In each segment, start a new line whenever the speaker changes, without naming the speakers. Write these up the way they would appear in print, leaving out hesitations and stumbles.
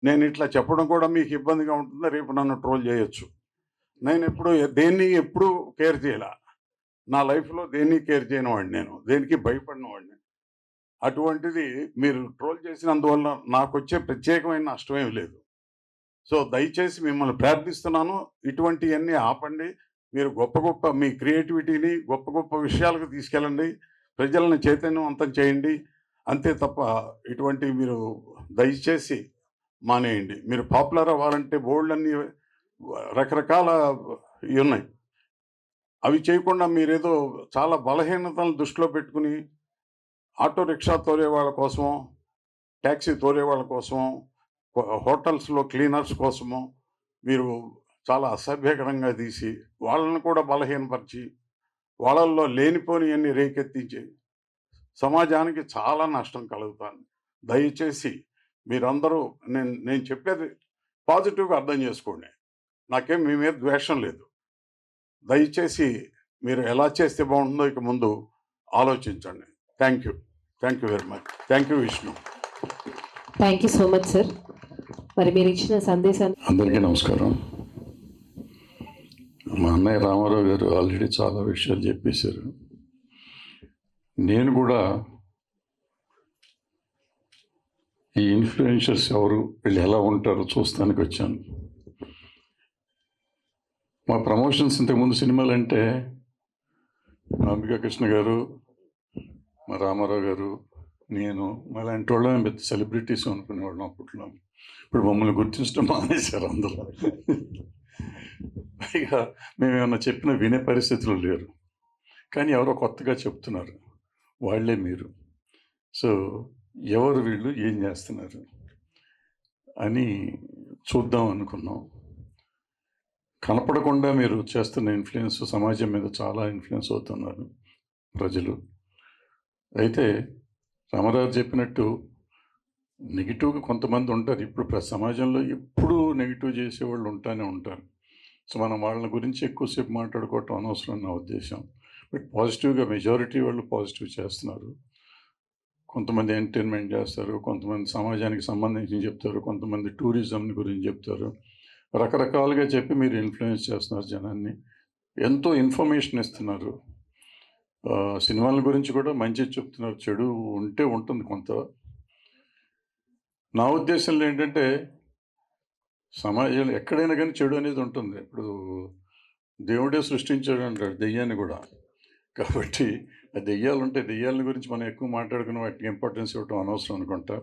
నేను ఇట్లా చెప్పడం కూడా మీకు ఇబ్బందిగా ఉంటుందా? రేపు నన్ను ట్రోల్ చేయొచ్చు. నేను ఎప్పుడు కేర్ చేయలా. నా లైఫ్‌లో దేన్ని కేర్ చేయనివాడిని నేను. దేనికి భయపడినవాడిని. అటువంటిది మీరు ట్రోల్ చేసినందువల్ల నాకొచ్చే ప్రత్యేకమైన నష్టమేమి లేదు. సో, దయచేసి మిమ్మల్ని ప్రార్థిస్తున్నాను. ఇటువంటియన్నీ ఆపండి. మీరు గొప్ప గొప్ప మీ క్రియేటివిటీని గొప్ప గొప్ప విషయాలకు తీసుకెళ్ళండి. ప్రజలను చైతన్యవంతం చేయండి. అంతే తప్ప ఇటువంటివి మీరు దయచేసి మానేయండి. మీరు పాపులర్ అవ్వాలంటే బోలెడన్ని రకరకాల ఇయున్నాయి. అవి చేయకుండా మీరేదో చాలా బలహీనతలను దృష్టిలో పెట్టుకుని ఆటో రిక్షా తోలే వాళ్ళ కోసమో, టాక్సీ తోలే వాళ్ళ కోసమో, హోటల్స్‌లో క్లీనర్స్ కోసమో మీరు చాలా అసభ్యకరంగా తీసి, వాళ్ళని కూడా బలహీనపరిచి, వాళ్ళల్లో లేనిపోనియన్ని రేకెత్తించి, సమాజానికి చాలా నష్టం కలుగుతాంది. దయచేసి మీరందరూ నేను చెప్పేది పాజిటివ్‌గా అర్థం చేసుకోండి. నాకేం మీ మీద ద్వేషం లేదు. దయచేసి మీరు ఎలా చేస్తే బాగుంటుందో ఇక ముందు ఆలోచించండి. Thank you. Thank you very much. Thank you Vishnu.
Thank you so much sir. మరి మీరు ఇచ్చిన సందేశాన్ని
అందరికీ నమస్కారం. మా అన్నయ్య రామారావు గారు ఆల్రెడీ చాలా విషయాలు చెప్పేశారు. నేను కూడా ఈ ఇన్ఫ్లుయెన్సర్స్ ఎవరు, వీళ్ళు ఎలా ఉంటారో చూస్తానికి వచ్చాను. మా ప్రమోషన్స్ ఇంతకుముందు సినిమాలు అంటే మా అంబికా కృష్ణ గారు, మా రామారావు గారు, నేను అలాంటి వాళ్ళని పెద్ద సెలబ్రిటీస్ అనుకునేవాళ్ళం అప్పట్లో. ఇప్పుడు మమ్మల్ని గుర్తించడం మానేశారు అందరూ. పైగా మేమేమన్నా చెప్పినా వినే పరిస్థితులు లేరు. కానీ ఎవరో కొత్తగా చెప్తున్నారు, వాళ్ళే మీరు. సో ఎవరు వీళ్ళు, ఏం చేస్తున్నారు అని చూద్దాం అనుకున్నాం. కనపడకుండా మీరు చేస్తున్న ఇన్ఫ్లుయెన్స్ సమాజం మీద చాలా ఇన్ఫ్లుయెన్స్ అవుతున్నారు ప్రజలు. అయితే రామారావు చెప్పినట్టు నెగిటివ్గా కొంతమంది ఉంటారు. ఇప్పుడు సమాజంలో ఎప్పుడూ నెగిటివ్ చేసేవాళ్ళు ఉంటానే ఉంటారు. సో మనం వాళ్ళ గురించి ఎక్కువసేపు మాట్లాడుకోవటం అనవసరం నా ఉద్దేశం. బట్ పాజిటివ్గా మెజారిటీ వాళ్ళు పాజిటివ్ చేస్తున్నారు. కొంతమంది ఎంటర్టైన్మెంట్ చేస్తారు, కొంతమంది సమాజానికి సంబంధించి చెప్తారు, కొంతమంది టూరిజం గురించి చెప్తారు. రకరకాలుగా చెప్పి మీరు ఇన్ఫ్లుయెన్స్ చేస్తున్నారు జనాన్ని. ఎంతో ఇన్ఫర్మేషన్ ఇస్తున్నారు. సినిమాల గురించి కూడా మంచి చెప్తున్నారు. చెడు ఉంటే ఉంటుంది కొంత. నా ఉద్దేశంలో ఏంటంటే సమాజంలో ఎక్కడైనా కానీ చెడు అనేది ఉంటుంది. ఇప్పుడు దేవుడే సృష్టించాడు అంటాడు దెయ్యాన్ని కూడా. కాబట్టి ఆ దెయ్యాలు ఉంటాయి. దెయ్యాల గురించి మనం ఎక్కువ మాట్లాడుకుని వాటికి ఇంపార్టెన్స్ ఇవ్వటం అనవసరం అనుకుంటా.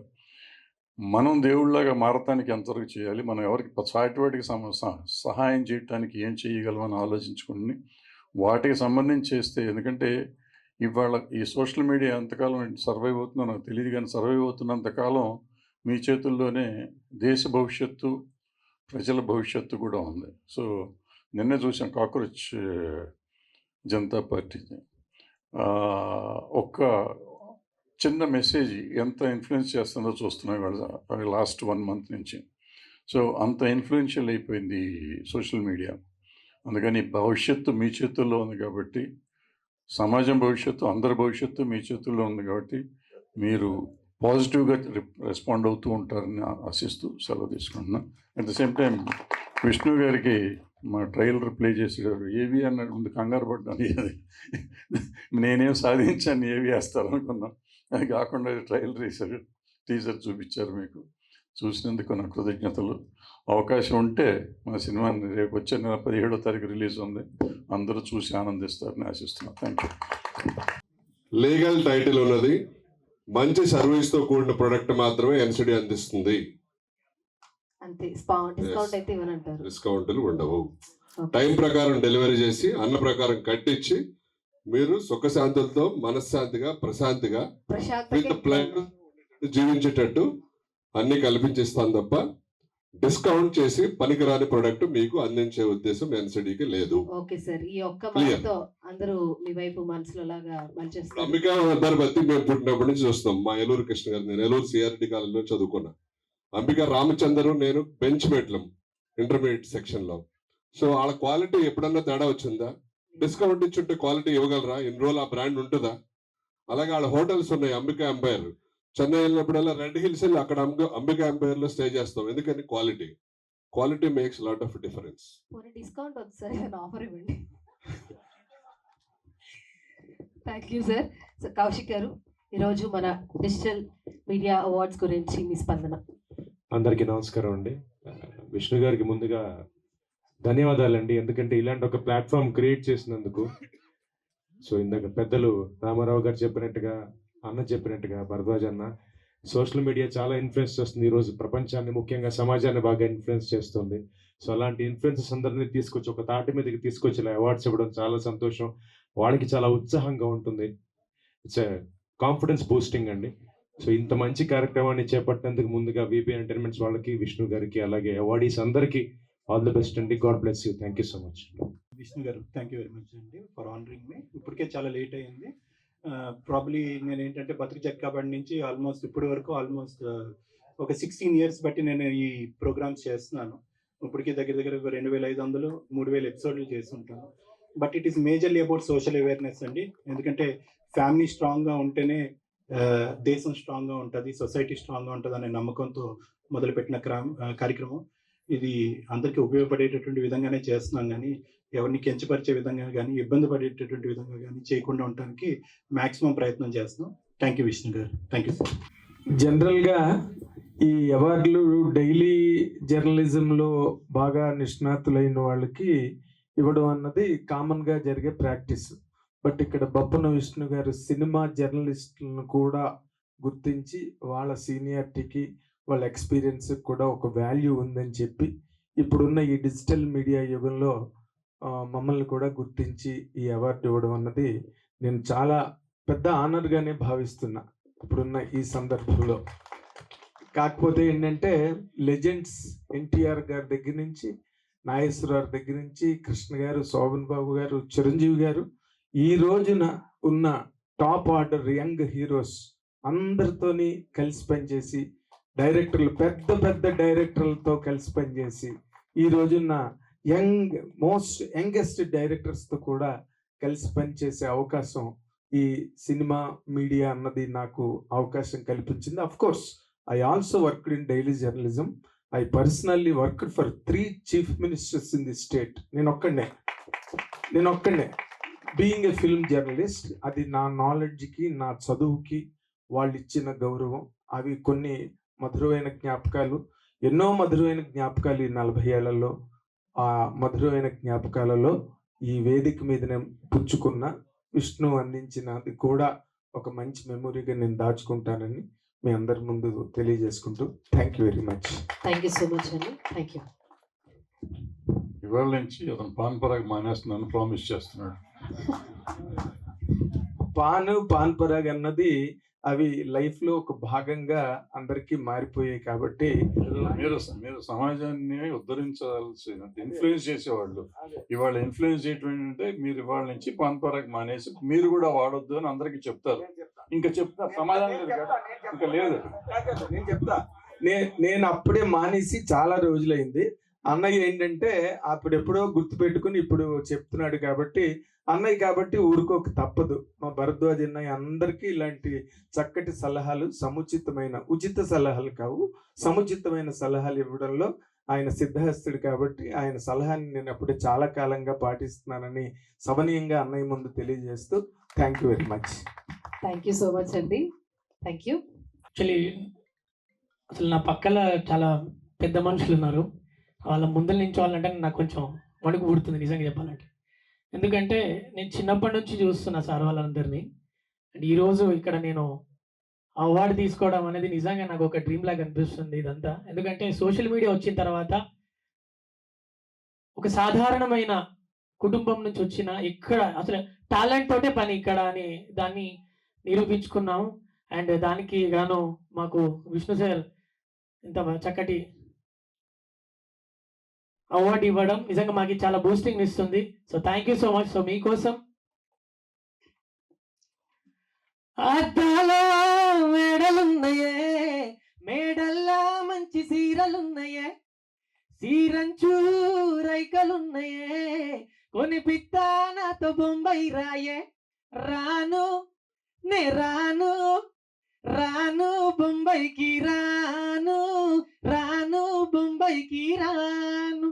మనం దేవుళ్ళలాగా మారటానికి ఎంతవరకు చేయాలి, మనం ఎవరికి సాటి వాటికి సహాయం చేయటానికి ఏం చేయగలమని ఆలోచించుకుని వాటికి సంబంధించి చేస్తే. ఎందుకంటే ఇవాళ ఈ సోషల్ మీడియా ఎంతకాలం సర్వైవ్ అవుతుందో నాకు తెలియదు, కానీ సర్వైవ్ అవుతున్నంతకాలం మీ చేతుల్లోనే దేశ భవిష్యత్తు, ప్రజల భవిష్యత్తు కూడా ఉంది. సో నిన్నే చూసాం కాక్రోచ్ జనతా పార్టీని. ఒక్క చిన్న మెసేజ్ ఎంత ఇన్ఫ్లుయెన్స్ చేస్తుందో చూస్తున్నాం వాళ్ళ లాస్ట్ 1 మంత్ నుంచి. సో అంత ఇన్ఫ్లుయెన్షియల్ అయిపోయింది సోషల్ మీడియా. అందుకని భవిష్యత్తు మీ చేతుల్లో ఉంది కాబట్టి, సమాజం భవిష్యత్తు, అందరి భవిష్యత్తు మీ చేతుల్లో ఉంది కాబట్టి మీరు పాజిటివ్గా రెస్పాండ్ అవుతూ ఉంటారని ఆశిస్తూ సెలవు తీసుకుంటున్నాను. At the same time Vishnu గారికి మా ట్రైలర్ ప్లే చేసేవారు. ఏవి అన్నాడు, ముందు కంగారు పడ్డాను. నేనేం సాధించాను, ఏవి వేస్తారు అనుకున్నాను. అది కాకుండా ట్రైలర్ వేశారు, టీజర్ చూపించారు. మీకు చూసినందుకు నా కృతజ్ఞతలు. అవకాశం ఉంటే మా సినిమాని రేపు వచ్చే నెల 17వ తారీఖు రిలీజ్ ఉంది, అందరూ చూసి ఆనందిస్తారని ఆశిస్తున్నాను. Thank you.
లీగల్ టైటిల్ ఉన్నది, మంచి సర్వీస్తో కూడిన ప్రొడక్ట్ మాత్రమే ఎన్సిడి అందిస్తుంది. డిస్కౌంట్లు ఉండవు. టైం ప్రకారం డెలివరీ చేసి అన్న ప్రకారం కట్టించి మీరు సుఖశాంతులతో మనశ్శాంతిగా ప్రశాంతిగా విత్ ప్లాన్ జీవించేటట్టు అన్ని కల్పించిస్తాను తప్ప డిస్కౌంట్ చేసి పనికిరాని ప్రొడక్ట్ మీకు అందించే ఉద్దేశం ఎన్సిడికి లేదు. అంబికా బత్తి మేము పుట్టినప్పటి నుంచి చూస్తాం. మా ఏలూరు కృష్ణ గారు, నేను ఏలూరు సిఆర్డి కాలేజీలో చదువుకున్నా. అంబికా రామచంద్రు నేను బెంచ్ మేట్లం ఇంటర్మీడియట్ సెక్షన్ లో. సో వాళ్ళ క్వాలిటీ ఎప్పుడన్నా తేడా వచ్చిందా? డిస్కౌంట్ ఇచ్చుంటే క్వాలిటీ ఇవ్వగలరా? ఇన్ని రోజులు ఆ బ్రాండ్ ఉంటుందా? అలాగే వాళ్ళ హోటల్స్ ఉన్నాయి, అంబికా ఎంపైర్ చెన్నై వెళ్ళినప్పుడల్లా రెడ్ హిల్స్ వెళ్ళి అక్కడ అంబికా ఎంపైర్ లో స్టే చేస్తాం. ఎందుకని quality makes lot of difference.
పోనీ డిస్కౌంట్ వద్దు సార్, ఏదైనా ఆఫర్ ఇవ్వండి. Thank you sir. So Kaushik గారు, ఈరోజు మన డిజిటల్ మీడియా అవార్డ్స్ గురించి మీ స్పందన.
అందరికీ నమస్కారం అండి. విష్ణు గారికి ముందుగా ధన్యవాదాలండి, ఎందుకంటే ఇలాంటి ఒక ప్లాట్ఫామ్ క్రియేట్ చేసినందుకు. సో ఇందాక పెద్దలు రామారావు గారు చెప్పినట్టుగా, అన్న చెప్పినట్టుగా, భరద్వాజ్ అన్న, సోషల్ మీడియా చాలా ఇన్ఫ్లుయెన్స్ చేస్తుంది ఈరోజు ప్రపంచాన్ని, ముఖ్యంగా సమాజాన్ని బాగా ఇన్ఫ్లుయెన్స్ చేస్తుంది. సో అలాంటి ఇన్ఫ్లుయెన్సెస్ అందరినీ తీసుకొచ్చి ఒక తాటి మీదకి తీసుకొచ్చి ఇలా అవార్డ్స్ ఇవ్వడం చాలా సంతోషం. వాళ్ళకి చాలా ఉత్సాహంగా ఉంటుంది. ఇట్స్ కాన్ఫిడెన్స్ బూస్టింగ్ అండి. సో ఇంత మంచి కార్యక్రమాన్ని చేపట్టినందుకు ముందుగా వీబీ ఎంటర్టైన్మెంట్స్ వాళ్ళకి, విష్ణు గారికి, అలాగే అవార్డీస్ అందరికీ ఆల్ ది బెస్ట్ అండి. God bless you. Thank you so much.
Vishnu గారు, థ్యాంక్ యూ వెరీ మచ్ అండి ఫర్ ఆనరింగ్ మీ. ఇప్పటికే చాలా లేట్ అయింది. ప్రాబ్లీ నేను ఏంటంటే బతుకు చెక్కబడి నుంచి ఆల్మోస్ట్ ఇప్పటి వరకు ఒక 16 years బట్టి నేను ఈ ప్రోగ్రామ్స్ చేస్తున్నాను. ఇప్పటికీ దగ్గర దగ్గర 2500 3000 ఎపిసోడ్లు చేసి ఉంటాను. But it is majorly about social awareness అండి. ఎందుకంటే ఫ్యామిలీ స్ట్రాంగ్గా ఉంటేనే దేశం స్ట్రాంగ్గా ఉంటుంది, సొసైటీ స్ట్రాంగ్గా ఉంటుంది అనే నమ్మకంతో మొదలుపెట్టిన కార్యక్రమం ఇది. అందరికీ ఉపయోగపడేటటువంటి విధంగానే చేస్తున్నాం, కానీ ఎవరిని కించపరిచే విధంగా కానీ ఇబ్బంది పడేటటువంటి విధంగా కానీ చేయకుండా ఉండడానికి మ్యాక్సిమం ప్రయత్నం చేస్తున్నాం. థ్యాంక్ యూ విష్ణు గారు. Thank you sir.
జనరల్గా ఈ అవార్డులు డైలీ జర్నలిజంలో బాగా నిష్ణాతులైన వాళ్ళకి ఇవ్వడం అన్నది కామన్గా జరిగే ప్రాక్టీస్. బట్ ఇక్కడ బొప్పన విష్ణు గారు సినిమా జర్నలిస్టులను కూడా గుర్తించి వాళ్ళ సీనియారిటీకి, వాళ్ళ ఎక్స్పీరియన్స్ కూడా ఒక వాల్యూ ఉందని చెప్పి ఇప్పుడున్న ఈ డిజిటల్ మీడియా యుగంలో మమ్మల్ని కూడా గుర్తించి ఈ అవార్డు ఇవ్వడం అన్నది నేను చాలా పెద్ద ఆనర్గానే భావిస్తున్నా ఇప్పుడున్న ఈ సందర్భంలో. కాకపోతే ఏంటంటే లెజెండ్స్ ఎన్టీఆర్ గారి దగ్గర నుంచి, నాగేశ్వరరావు దగ్గర నుంచి, కృష్ణ గారు, శోభన్ బాబు గారు, చిరంజీవి గారు, ఈ రోజున ఉన్న టాప్ ఆర్డర్ యంగ్ హీరోస్ అందరితోని కలిసి పనిచేసి, డైరెక్టర్లు పెద్ద పెద్ద డైరెక్టర్లతో కలిసి పనిచేసి, ఈ రోజున్న యంగెస్ట్ డైరెక్టర్స్తో కూడా కలిసి పనిచేసే అవకాశం ఈ సినిమా మీడియా అన్నది నాకు అవకాశం కల్పించింది. Of course I also worked in daily journalism. I personally worked for 3 chief ministers in the state. నేను ఒక్కడే బీయింగ్ ఏ ఫిల్మ్ జర్నలిస్ట్. అది నా నాలెడ్జ్కి, నా చదువుకి వాళ్ళు ఇచ్చిన గౌరవం. అవి కొన్ని మధురమైన జ్ఞాపకాలు, ఎన్నో మధురమైన జ్ఞాపకాలు ఈ 40 ఏళ్లలో. ఆ మధురమైన జ్ఞాపకాలలో ఈ వేదిక మీద నేను పుచ్చుకున్న విష్ణు అందించినది కూడా ఒక మంచి మెమొరీగా నేను దాచుకుంటానని మీ అందరి ముందు తెలియజేసుకుంటూ thank you very much.
Thank you so much అండి. Thank you.
ఇవాళ నుంచి అతను పాన్ పరాగ్ మానేస్తున్నాను ప్రామిస్ చేస్తున్నాడు.
పాన్ పరాగ్ అన్నది అవి లైఫ్లో ఒక భాగంగా అందరికీ మారిపోయాయి కాబట్టి
మీరు సమాజాన్ని ఉద్ధరించాల్సి, ఇన్ఫ్లుయెన్స్ చేసేవాళ్ళు ఇవాళ ఇన్ఫ్లుయెన్స్ చేయటం ఏంటంటే మీరు ఇవాళ నుంచి పాన్ పరాగ్ మానేసి మీరు కూడా వాడొద్దు అని అందరికీ చెప్తారు. ఇంకా చెప్తా సమాధానం ఇంకా లేదు.
నేను చెప్తా, నేను అప్పుడే మానేసి చాలా రోజులైంది. అన్నయ్య ఏంటంటే అప్పుడెప్పుడో గుర్తుపెట్టుకుని ఇప్పుడు చెప్తున్నాడు కాబట్టి అన్నయ్య కాబట్టి ఊరుకోక తప్పదు. మా భరద్వాజ్ అన్నయ్య అందరికీ ఇలాంటి చక్కటి సలహాలు, ఉచిత సలహాలు కావు, సముచితమైన సలహాలు ఇవ్వడంలో ఆయన సిద్ధహస్తుడు కాబట్టి ఆయన సలహాని నేను అప్పుడే చాలా కాలంగా పాటిస్తున్నానని సవనీయంగా అన్నయ్య ముందు తెలియజేస్తూ thank you very much.
Thank you so much అండి. Thank you.
యాక్చువల్లీ అసలు నా పక్కన చాలా పెద్ద మనుషులు ఉన్నారు. వాళ్ళ ముందర నించోవాలంటే నాకు కొంచెం వణుకు పుడుతుంది నిజంగా చెప్పాలంటే. ఎందుకంటే నేను చిన్నప్పటి నుంచి చూస్తున్నా సార్ వాళ్ళందరినీ. అండ్ ఈరోజు ఇక్కడ నేను అవార్డు తీసుకోవడం అనేది నిజంగా నాకు ఒక డ్రీమ్ లాగా అనిపిస్తుంది ఇదంతా. ఎందుకంటే సోషల్ మీడియా వచ్చిన తర్వాత ఒక సాధారణమైన కుటుంబం నుంచి వచ్చిన ఇక్కడ అసలు టాలెంట్ తోటే పని ఇక్కడ అని దాన్ని నిరూపించుకున్నాము. అండ్ దానికి గాను మాకు విష్ణు సార్ ఇంత చక్కటి అవార్డు ఇవ్వడం నిజంగా మాకు చాలా బూస్టింగ్ ఇస్తుంది. So thank you so much. So మీకోసం అద్దాలో మేడలున్నాయే, మేడల్లా మంచి సీరలున్నాయే, సీరంచు రైకలున్నాయే, కొనిపిత్తా నాతో బొంబాయి రాయే, రాను నే రాను రాను బొంబాయికి రాను, రాను బొంబాయికి రాను,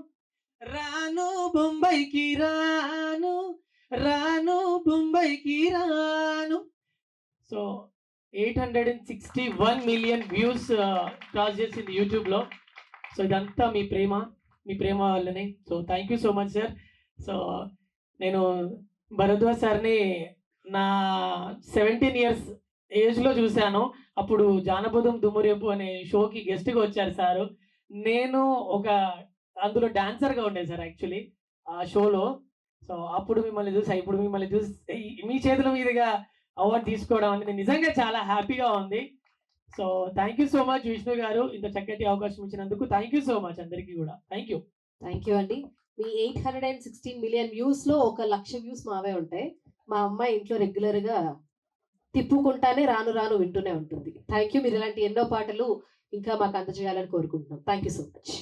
రాను బొంబాయికి రాను, రాను బొంబాయికి రాను. సో 861 million వ్యూస్ క్రాస్ చేసింది యూట్యూబ్లో. సో ఇదంతా మీ ప్రేమ వల్లనే. So thank you so much sir. So నేను భరద్వాజ్ సార్ని నా 17 years ఏజ్లో చూశాను. అప్పుడు జానపదం దుమ్మురేపు అనే షోకి గెస్ట్గా వచ్చారు సారు. నేను అందులో డాన్సర్గా ఉండేది సార్ యాక్చువల్లీ ఆ షోలో. సో అప్పుడు మిమ్మల్ని చూసి ఇప్పుడు మిమ్మల్ని చూసి మీ చేతుల మీదుగా అవార్డు తీసుకోవడం అనేది నిజంగా చాలా హ్యాపీగా ఉంది. So thank you so much Vishnu గారు, ఇంత చక్కటి అవకాశం ఇచ్చినందుకు థ్యాంక్ యూ సో మచ్ అందరికీ కూడా. Thank you.
థ్యాంక్ యూ అండి. మీ 816 million వ్యూస్లో 1,00,000 వ్యూస్ మావే ఉంటాయి. మా అమ్మాయి ఇంట్లో రెగ్యులర్గా తిప్పుకుంటానే రాను రాను వింటూనే ఉంటుంది. Thank you. మీరు ఇలాంటి ఎన్నో పాటలు ఇంకా మాకు అందజేయాలని కోరుకుంటున్నాం. Thank you so much.